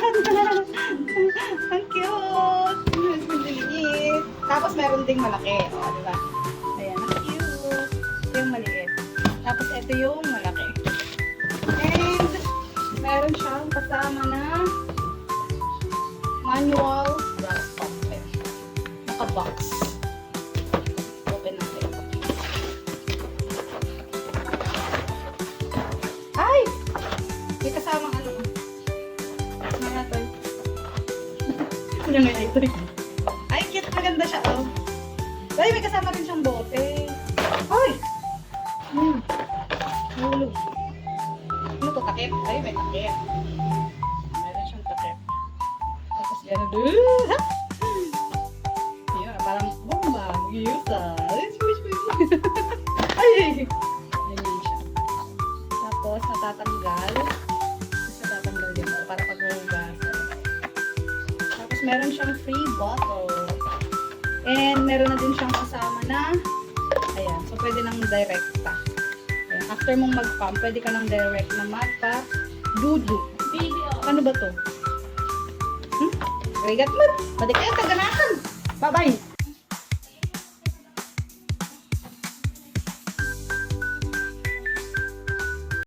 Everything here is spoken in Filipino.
Ang cute! Maliit. Tapos meron ding malaki. O, diba? Ayan, ang cute. Ito yung maliit. Tapos ito yung malaki. And meron siyang kasama na manual brass pump. Naka-box. Open natin. Ay! May kasama ano. Mga toy. Ano nga ito? Ay, cute. Maganda siya, oh. Ay, may kasama rin siyang bote. Ay! Hulog. Ano to, takip? Ay, may takip. Meron siyang takip. Tapos gano'n doon. Yun, parang bomba. Mag-iusa. Ay! Ganyan siya. Tapos, natatanggal. Natatanggal din. Para pag-hugas. Tapos, meron siyang free bottle. And, meron na din siyang kasama na ayan. So, pwede nang direkta. Ayan. After mong mag-pump, pwede ka nang direct na magpa-dudu. Ano ba to? Rigat mo. Pwede kayo, taganakan. Bye-bye.